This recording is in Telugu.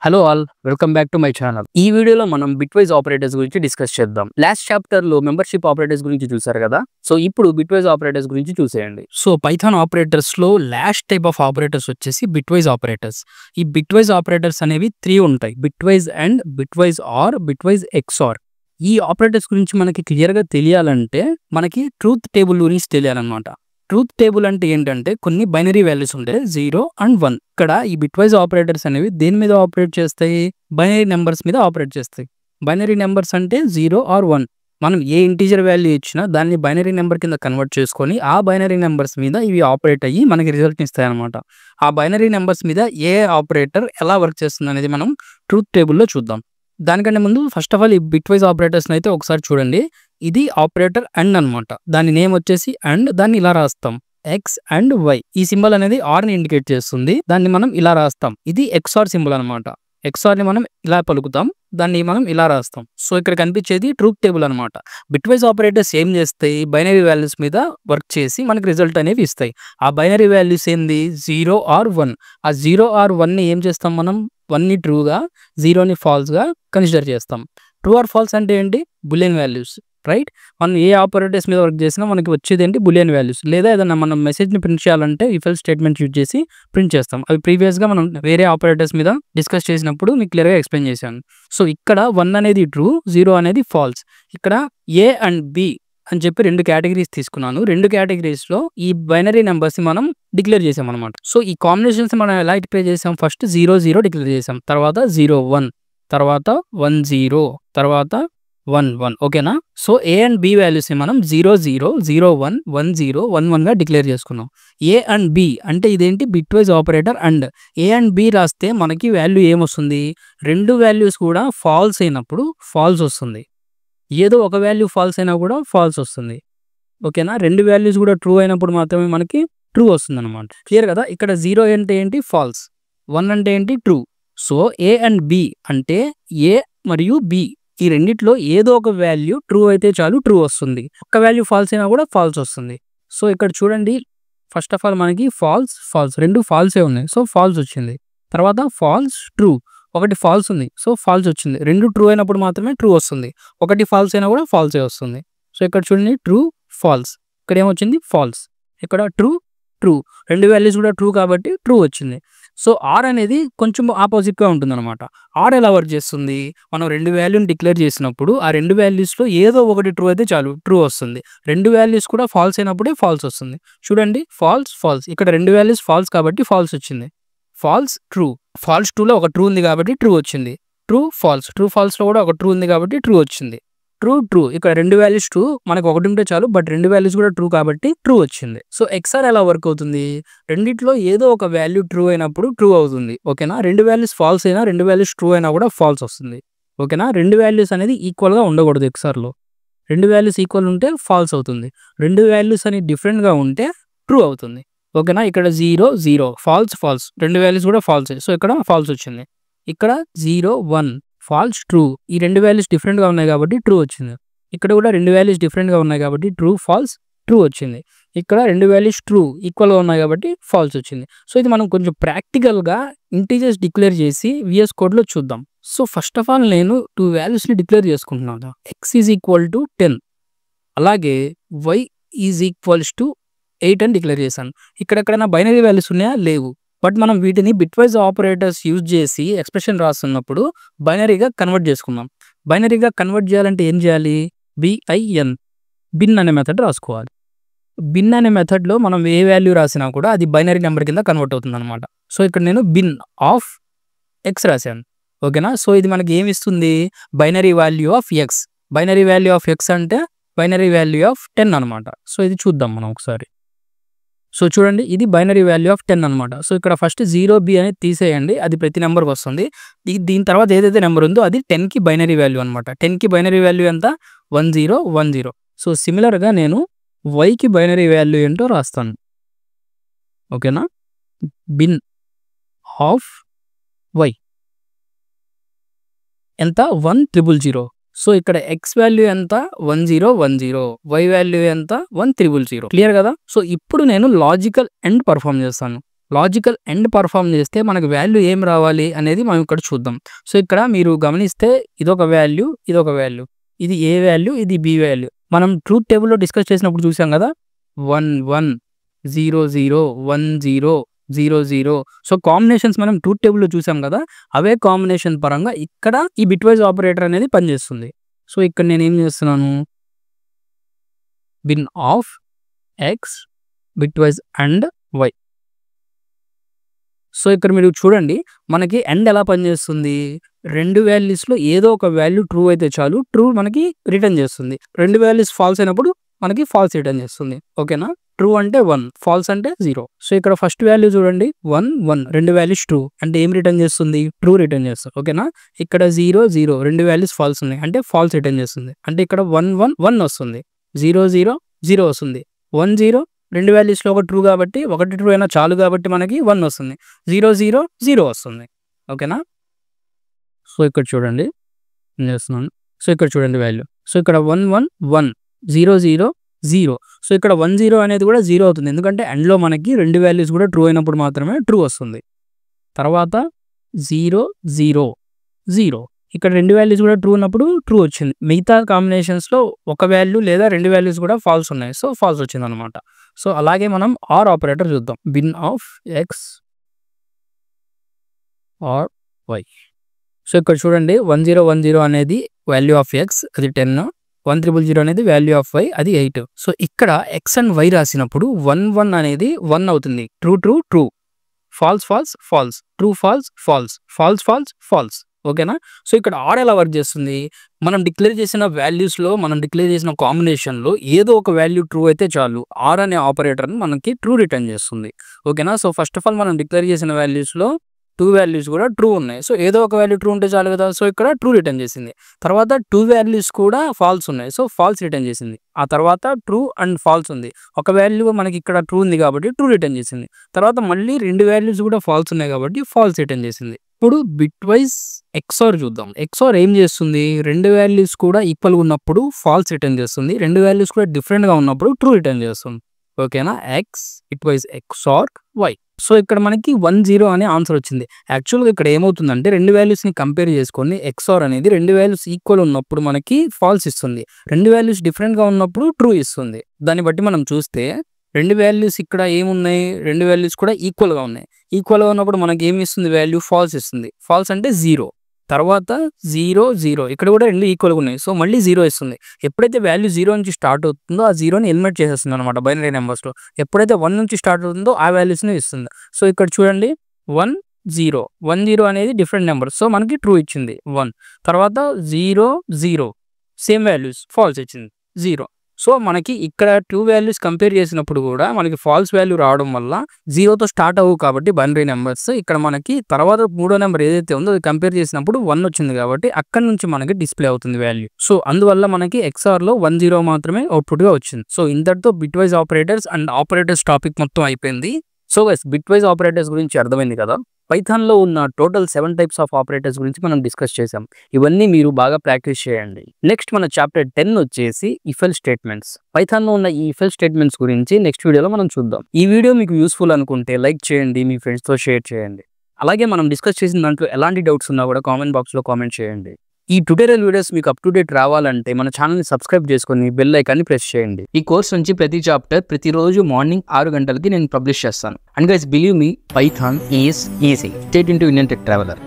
Hello all, welcome back to my channel. ఈ వీడియోలో మనం బిట్వైజ్ ఆపరేటర్స్ గురించి డిస్కస్ చేద్దాం. లాస్ట్ చాప్టర్ లో మెంబర్షిప్ ఆపరేటర్స్ గురించి చూసారు కదా. సో ఇప్పుడు బిట్వైజ్ ఆపరేటర్స్ గురించి చూసేయండి. సో పైథాన్ ఆపరేటర్స్ లో లాస్ట్ టైప్ ఆఫ్ ఆపరేటర్స్ వచ్చేసి బిట్వైజ్ ఆపరేటర్స్. ఈ బిట్వైజ్ ఆపరేటర్స్ అనేవి 3 ఉంటాయి: bitwise and, bitwise or, bitwise XOR. ఈ ఆపరేటర్స్ గురించి మనకి క్లియర్ గా తెలియాలంటే మనకి ట్రూత్ టేబుల్ గురించి తెలియాలన్నమాట. ట్రూత్ టేబుల్ అంటే ఏంటంటే కొన్ని బైనరీ వాల్యూస్ ఉంటాయి, 0 and 1. ఇక్కడ ఈ బిట్వైజ్ ఆపరేటర్స్ అనేవి దేని మీద ఆపరేట్ చేస్తాయి? బైనరీ నెంబర్స్ మీద ఆపరేట్ చేస్తాయి. బైనరీ నెంబర్స్ అంటే 0 or 1. మనం ఏ ఇంటీజర్ వాల్యూ ఇచ్చినా దాన్ని బైనరీ నెంబర్ కింద కన్వర్ట్ చేసుకొని ఆ బైనరీ నెంబర్స్ మీద ఇవి ఆపరేట్ అయ్యి మనకి రిజల్ట్ ఇస్తాయి అనమాట. ఆ బైనరీ నెంబర్స్ మీద ఏ ఆపరేటర్ ఎలా వర్క్ చేస్తుంది అనేది మనం ట్రూత్ టేబుల్లో చూద్దాం. దానికంటే ముందు ఫస్ట్ ఆఫ్ ఆల్ ఈ బిట్వైజ్ ఆపరేటర్స్ అయితే ఒకసారి చూడండి. ఇది ఆపరేటర్ అండ్ అనమాట. దాని నేమ్ వచ్చేసి అండ్. దాన్ని ఇలా రాస్తాం, ఎక్స్ అండ్ వై. ఈ సింబల్ అనేది ఆర్ ని ఇండికేట్ చేస్తుంది. దాన్ని మనం ఇలా రాస్తాం. ఇది ఎక్స్ఆర్ సింబల్ అనమాట. ఎక్స్ఆర్ ని మనం ఇలా పలుకుతాం, దాన్ని మనం ఇలా రాస్తాం. సో ఇక్కడ కనిపించేది ట్రూత్ టేబుల్ అనమాట. బిట్వైజ్ ఆపరేటర్స్ ఏం చేస్తాయి? బైనరీ వాల్యూస్ మీద వర్క్ చేసి మనకి రిజల్ట్ అనేవి ఇస్తాయి. ఆ బైనరీ వాల్యూస్ ఏంది? 0 or 1. ఆ 0 or 1 ని ఏం చేస్తాం మనం? 1 ని ట్రూగా, 0 ని ఫాల్స్ గా కన్సిడర్ చేస్తాం. ట్రూ ఆర్ ఫాల్స్ అంటే ఏంటి? Boolean values, right? మనం ఏ ఆపరేటర్స్ మీద వర్క్ చేసినా మనకి వచ్చేది ఏంటి? Boolean values. లేదా ఏదైనా మనం మెసేజ్ని ప్రింట్ చేయాలంటే ఇఫ్ ఎల్స్ స్టేట్మెంట్ యూజ్ చేసి ప్రింట్ చేస్తాం. అవి ప్రీవియస్గా మనం వేరే ఆపరేటర్స్ మీద డిస్కస్ చేసినప్పుడు మీకు క్లియర్గా ఎక్స్ప్లెయిన్ చేశాను. సో ఇక్కడ 1 అనేది ట్రూ, 0 అనేది ఫాల్స్. ఇక్కడ ఏ అండ్ బి అని చెప్పి 2 కేటగిరీస్ తీసుకున్నాను. 2 కేటగిరీస్లో ఈ బైనరీ నెంబర్స్ మనం డిక్లేర్ చేసాం అనమాట. సో ఈ కాంబినేషన్స్ మనం ఎలా డిక్లేర్ చేసాం? ఫస్ట్ 0 0 డిక్లేర్ చేసాం, తర్వాత 0 1, తర్వాత 1 0, తర్వాత 1 1. ఓకేనా? సో ఏ అండ్ బి వాల్యూస్ని మనం 0 0 0 1 1 0 1 1గా డిక్లేర్ చేసుకున్నాం. ఏ అండ్ బి అంటే ఇదేంటి? Bitwise operator and. A and B రాస్తే మనకి వాల్యూ ఏమొస్తుంది? 2 వాల్యూస్ కూడా ఫాల్స్ అయినప్పుడు ఫాల్స్ వస్తుంది. ఏదో ఒక వాల్యూ ఫాల్స్ అయినా కూడా ఫాల్స్ వస్తుంది. ఓకేనా? 2 వాల్యూస్ కూడా ట్రూ అయినప్పుడు మాత్రమే మనకి ట్రూ వస్తుంది అనమాట. క్లియర్ కదా? ఇక్కడ 0 అంటే ఏంటి? ఫాల్స్. 1 అంటే ఏంటి? True. So A and B అంటే ఏ మరియు బి ఈ రెండిట్లో ఏదో ఒక వాల్యూ ట్రూ అయితే చాలు ట్రూ వస్తుంది. ఒక వాల్యూ ఫాల్స్ అయినా కూడా ఫాల్స్ వస్తుంది. సో ఇక్కడ చూడండి, ఫస్ట్ ఆఫ్ ఆల్ మనకి ఫాల్స్ ఫాల్స్ 2 ఫాల్సే ఉన్నాయి. సో ఫాల్స్ వచ్చింది. తర్వాత ఫాల్స్ ట్రూ, ఒకటి ఫాల్స్ ఉంది. సో ఫాల్స్ వచ్చింది. 2 ట్రూ అయినప్పుడు మాత్రమే ట్రూ వస్తుంది. ఒకటి ఫాల్స్ అయినా కూడా ఫాల్సే వస్తుంది. సో ఇక్కడ చూడండి, ట్రూ ఫాల్స్. ఇక్కడ ఏమొచ్చింది? ఫాల్స్. ఇక్కడ ట్రూ ట్రూ, 2 వాల్యూస్ కూడా ట్రూ కాబట్టి ట్రూ వచ్చింది. సో ఆర్ అనేది కొంచెం ఆపోజిట్గా ఉంటుంది అనమాట. ఆర్ ఎలా వర్క్ చేస్తుంది? మనం 2 వాల్యూని డిక్లేర్ చేసినప్పుడు ఆ 2 వాల్యూస్లో ఏదో ఒకటి ట్రూ అయితే చాలు ట్రూ వస్తుంది. 2 వాల్యూస్ కూడా ఫాల్స్ అయినప్పుడే ఫాల్స్ వస్తుంది. చూడండి, ఫాల్స్ ఫాల్స్. ఇక్కడ 2 వాల్యూస్ ఫాల్స్ కాబట్టి ఫాల్స్ వచ్చింది. ఫాల్స్ ట్రూ, ఫాల్స్ ట్రూలో ఒక ట్రూ ఉంది కాబట్టి ట్రూ వచ్చింది. ట్రూ ఫాల్స్, ట్రూ ఫాల్స్లో కూడా ఒక ట్రూ ఉంది కాబట్టి ట్రూ వచ్చింది. ట్రూ ట్రూ, ఇక్కడ 2 వాల్యూస్ ట్రూ, మనకు ఒకటి ఉంటే చాలు, బట్ 2 వాల్యూస్ కూడా ట్రూ కాబట్టి ట్రూ వచ్చింది. సో ఎక్స్ఆర్ ఎలా వర్క్ అవుతుంది? రెండిట్లో ఏదో ఒక వాల్యూ ట్రూ అయినప్పుడు ట్రూ అవుతుంది. ఓకేనా? 2 వాల్యూస్ ఫాల్స్ అయినా 2 వాల్యూస్ ట్రూ అయినా కూడా ఫాల్స్ వస్తుంది. ఓకేనా? 2 వాల్యూస్ అనేది ఈక్వల్గా ఉండకూడదు. ఎక్స్ఆర్లో 2 వాల్యూస్ ఈక్వల్ ఉంటే ఫాల్స్ అవుతుంది. 2 వాల్యూస్ అని డిఫరెంట్గా ఉంటే ట్రూ అవుతుంది. ఓకేనా? ఇక్కడ 0 0 ఫాల్స్ ఫాల్స్, 2 వాల్యూస్ కూడా ఫాల్స్. సో ఇక్కడ ఫాల్స్ వచ్చింది. ఇక్కడ 0 1 ఫాల్స్ ట్రూ, ఈ 2 వాల్యూస్ డిఫరెంట్గా ఉన్నాయి కాబట్టి ట్రూ వచ్చింది. ఇక్కడ కూడా 2 వాల్యూస్ డిఫరెంట్గా ఉన్నాయి కాబట్టి ట్రూ ఫాల్స్ ట్రూ వచ్చింది. ఇక్కడ 2 వాల్యూస్ ట్రూ ఈక్వల్గా ఉన్నాయి కాబట్టి ఫాల్స్ వచ్చింది. సో ఇది మనం కొంచెం ప్రాక్టికల్గా ఇంటీజర్స్ డిక్లేర్ చేసి విఎస్ కోడ్లో చూద్దాం. సో ఫస్ట్ ఆఫ్ ఆల్ నేను 2 వాల్యూస్ని డిక్లేర్ చేసుకుంటున్నాను. x ఈజ్ ఈక్వల్ టు 10, అలాగే y ఈజ్ ఈక్వల్స్ టు 8 అని డిక్లేర్ చేశాను. ఇక్కడెక్కడైనా బైనరీ వాల్యూస్ ఉన్నాయా? లేవు. బట్ మనం వీటిని బిట్వైజ్ ఆపరేటర్స్ యూజ్ చేసి ఎక్స్ప్రెషన్ రాస్తున్నప్పుడు బైనరీగా కన్వర్ట్ చేసుకుందాం. బైనరీగా కన్వర్ట్ చేయాలంటే ఏం చేయాలి? బిఐఎన్, బిన్ అనే మెథడ్ రాసుకోవాలి. బిన్ అనే మెథడ్లో మనం ఏ వాల్యూ రాసినా కూడా అది బైనరీ నెంబర్ కింద కన్వర్ట్ అవుతుంది అనమాట. సో ఇక్కడ నేను బిన్ ఆఫ్ ఎక్స్ రాశాను. ఓకేనా? సో ఇది మనకి ఏమి ఇస్తుంది? Binary value of X. Binary value of X అంటే బైనరీ వాల్యూ ఆఫ్ 10 అనమాట. సో ఇది చూద్దాం మనం ఒకసారి. సో చూడండి, ఇది బైనరీ వాల్యూ ఆఫ్ 10 అనమాట. సో ఇక్కడ ఫస్ట్ 0b అనేది తీసేయండి, అది ప్రతి నెంబర్కి వస్తుంది. దీని తర్వాత ఏదైతే నెంబర్ ఉందో అది 10కి బైనరీ వాల్యూ అనమాట. 10కి బైనరీ వాల్యూ ఎంత? 1 0 1 0. సో సిమిలర్గా నేను వైకి బైనరీ వాల్యూ ఏంటో రాస్తాను. ఓకేనా? బిన్ ఆఫ్ వై ఎంత? 1 0 0. సో ఇక్కడ ఎక్స్ వాల్యూ ఎంత? 1 0 1 0, వై వాల్యూ ఎంత? 1 0 0. క్లియర్ కదా? సో ఇప్పుడు నేను లాజికల్ ఎండ్ పర్ఫామ్ చేస్తాను. లాజికల్ ఎండ్ పర్ఫామ్ చేస్తే మనకు వాల్యూ ఏం రావాలి అనేది మనం ఇక్కడ చూద్దాం. సో ఇక్కడ మీరు గమనిస్తే ఇదొక వాల్యూ, ఇదొక వాల్యూ, ఇది ఏ వాల్యూ, ఇది బి వాల్యూ. మనం ట్రూత్ టేబుల్లో డిస్కస్ చేసినప్పుడు చూసాం కదా, 1 1 0 0 1 0 0 0. సో కాంబినేషన్స్ మనం ట్రూత్ టేబుల్లో చూసాం కదా, అవే కాంబినేషన్ పరంగా ఇక్కడ ఈ బిట్వైజ్ ఆపరేటర్ అనేది పనిచేస్తుంది. సో ఇక్కడ నేను ఏం చేస్తున్నాను, bin of X bitwise and Y. So ఇక్కడ మీరు చూడండి, మనకి ఎండ్ ఎలా పనిచేస్తుంది, రెండు వాల్యూస్లో ఏదో ఒక వాల్యూ ట్రూ అయితే చాలు, ట్రూ మనకి రిటర్న్ చేస్తుంది. రెండు వాల్యూస్ ఫాల్స్ అయినప్పుడు మనకి ఫాల్స్ రిటర్న్ చేస్తుంది. ఓకేనా, ట్రూ అంటే 1, ఫాల్స్ అంటే 0. సో ఇక్కడ ఫస్ట్ వాల్యూ చూడండి 1 1, రెండు వాల్యూస్ ట్రూ అంటే ఏం రిటర్న్ చేస్తుంది, ట్రూ రిటర్న్ చేస్తుంది. ఓకేనా, ఇక్కడ 0 0, రెండు వాల్యూస్ ఫాల్స్ ఉన్నాయి అంటే ఫాల్స్ రిటర్న్ చేస్తుంది. అంటే ఇక్కడ 1 1 1 వస్తుంది, 0 0 0 వస్తుంది, 1 0, రెండు వాల్యూస్లో ఒక ట్రూ కాబట్టి ఒకటి ట్రూ అయినా చాలు కాబట్టి మనకి 1 వస్తుంది, 0 0 0 వస్తుంది. ఓకేనా, సో ఇక్కడ చూడండి ఏం చేస్తున్నాను. సో ఇక్కడ చూడండి వాల్యూ, సో ఇక్కడ 1 1 1, 0 0 0. సో ఇక్కడ 1 0 అనేది కూడా 0 అవుతుంది, ఎందుకంటే ఎండ్లో మనకి రెండు వాల్యూస్ కూడా ట్రూ అయినప్పుడు మాత్రమే ట్రూ వస్తుంది. తర్వాత 0 0 0, ఇక్కడ రెండు వాల్యూస్ కూడా ట్రూ ఉన్నప్పుడు ట్రూ వచ్చింది. మిగతా కాంబినేషన్స్లో ఒక వాల్యూ లేదా రెండు వాల్యూస్ కూడా ఫాల్స్ ఉన్నాయి, సో ఫాల్స్ వచ్చింది అనమాట. సో అలాగే మనం ఆర్ ఆపరేటర్ చూద్దాం. Bin of X or Y. So ఇక్కడ చూడండి 1 0 1 0 అనేది వాల్యూ ఆఫ్ ఎక్స్, అది 10, 1 0 0 అనేది వాల్యూ ఆఫ్ వై, అది 8. సో ఇక్కడ ఎక్స్ అండ్ వై రాసినప్పుడు 1 1 అనేది 1 అవుతుంది, true true true, false false false, true false false, false false false. ఓకేనా, సో ఇక్కడ ఆర్ ఎలా వర్క్ చేస్తుంది, మనం డిక్లేర్ చేసిన వాల్యూస్లో మనం డిక్లేర్ చేసిన కాంబినేషన్లో ఏదో ఒక వాల్యూ ట్రూ అయితే చాలు, ఆర్ అనే ఆపరేటర్ని మనకి ట్రూ రిటర్న్ చేస్తుంది. ఓకేనా, సో ఫస్ట్ ఆఫ్ ఆల్ మనం డిక్లేర్ చేసిన వాల్యూస్లో 2 వాల్యూస్ కూడా ట్రూ ఉన్నాయి, సో ఏదో ఒక వాల్యూ ట్రూ ఉంటే చాలు కదా, సో ఇక్కడ ట్రూ రిటర్న్ చేసింది. తర్వాత 2 వాల్యూస్ కూడా ఫాల్స్ ఉన్నాయి, సో ఫాల్స్ రిటర్న్ చేసింది. ఆ తర్వాత ట్రూ అండ్ ఫాల్స్ ఉంది, ఒక వాల్యూ మనకి ఇక్కడ ట్రూ ఉంది కాబట్టి ట్రూ రిటర్న్ చేసింది. తర్వాత మళ్ళీ 2 వాల్యూస్ కూడా ఫాల్స్ ఉన్నాయి కాబట్టి ఫాల్స్ రిటర్న్ చేసింది. ఇప్పుడు బిట్వైజ్ ఎక్స్ఆర్ చూద్దాం. ఎక్స్ఆర్ ఏం చేస్తుంది, రెండు వాల్యూస్ కూడా ఈక్వల్గా ఉన్నప్పుడు ఫాల్స్ రిటర్న్ చేస్తుంది, రెండు వాల్యూస్ కూడా డిఫరెంట్గా ఉన్నప్పుడు ట్రూ రిటర్న్ చేస్తుంది. ఓకేనా, X bitwise XOR Y. So ఇక్కడ మనకి 1 0 అనే ఆన్సర్ వచ్చింది. యాక్చువల్గా ఇక్కడ ఏమవుతుందంటే రెండు వాల్యూస్ని కంపేర్ చేసుకొని ఎక్స్ఆర్ అనేది రెండు వాల్యూస్ ఈక్వల్ ఉన్నప్పుడు మనకి ఫాల్స్ ఇస్తుంది, రెండు వాల్యూస్ డిఫరెంట్గా ఉన్నప్పుడు ట్రూ ఇస్తుంది. దాన్ని బట్టి మనం చూస్తే రెండు వాల్యూస్ ఇక్కడ ఏమున్నాయి, రెండు వాల్యూస్ కూడా ఈక్వల్గా ఉన్నాయి, ఈక్వల్గా ఉన్నప్పుడు మనకి ఏమి ఇస్తుంది, వాల్యూ ఫాల్స్ ఇస్తుంది. ఫాల్స్ అంటే 0. తర్వాత 0 0, ఇక్కడ కూడా రెండు ఈక్వల్గా ఉన్నాయి, సో మళ్ళీ 0 ఇస్తుంది. ఎప్పుడైతే వాల్యూ 0 నుంచి స్టార్ట్ అవుతుందో ఆ 0ని ఎలిమినేట్ చేసేస్తుంది అనమాట బైనరీ నెంబర్స్లో. ఎప్పుడైతే 1 నుంచి స్టార్ట్ అవుతుందో ఆ వాల్యూస్ని ఇస్తుంది. సో ఇక్కడ చూడండి 1 0 1 0 అనేది డిఫరెంట్ నెంబర్, సో మనకి ట్రూ ఇచ్చింది 1. తర్వాత 0 0, సేమ్ వాల్యూస్, ఫాల్స్ ఇచ్చింది 0. సో మనకి ఇక్కడ 2 వాల్యూస్ కంపేర్ చేసినప్పుడు కూడా మనకి ఫాల్స్ వాల్యూ రావడం వల్ల 0తో స్టార్ట్ అవ్వు కాబట్టి బైనరీ నెంబర్స్, ఇక్కడ మనకి తర్వాత మూడో నెంబర్ ఏదైతే ఉందో అది కంపేర్ చేసినప్పుడు 1 వచ్చింది కాబట్టి అక్కడ నుంచి మనకి డిస్ప్లే అవుతుంది వాల్యూ. సో అందువల్ల మనకి ఎక్స్ఆర్లో 1 0 మాత్రమే అవుట్పుట్గా వచ్చింది. సో ఇంతటితో bitwise operators and operators topic మొత్తం అయిపోయింది. సో గైస్, బిట్వైజ్ ఆపరేటర్స్ గురించి అర్థమైంది కదా. పైథాన్లో ఉన్న టోటల్ 7 టైప్స్ ఆఫ్ ఆపరేటర్స్ గురించి మనం డిస్కస్ చేసాం. ఇవన్నీ మీరు బాగా ప్రాక్టీస్ చేయండి. నెక్స్ట్ మన చాప్టర్ 10 వచ్చేసి ఇఫ్ ఎల్స్ స్టేట్మెంట్స్. పైథాన్లో ఉన్న ఈ ఇఫ్ ఎల్స్ స్టేట్మెంట్స్ గురించి నెక్స్ట్ వీడియోలో మనం చూద్దాం. ఈ వీడియో మీకు యూస్ఫుల్ అనుకుంటే లైక్ చేయండి, మీ ఫ్రెండ్స్తో షేర్ చేయండి. అలాగే మనం డిస్కస్ చేసిన దాంట్లో ఎలాంటి డౌట్స్ ఉన్నా కూడా కామెంట్ బాక్స్లో కామెంట్ చేయండి. ఈ ట్యూటోరియల్ వీడియోస్ మీకు అప్ టు డేట్ రావాలంటే మన ఛానల్ని సబ్స్క్రైబ్ చేసుకొని బెల్ ఐకాన్ని ప్రెస్ చేయండి. ఈ కోర్స్ నుంచి ప్రతి చాప్టర్ ప్రతిరోజు మార్నింగ్ 6 గంటలకి నేను పబ్లిష్ చేస్తాను. And guys, believe me, Python is easy. State into Indian tech traveller.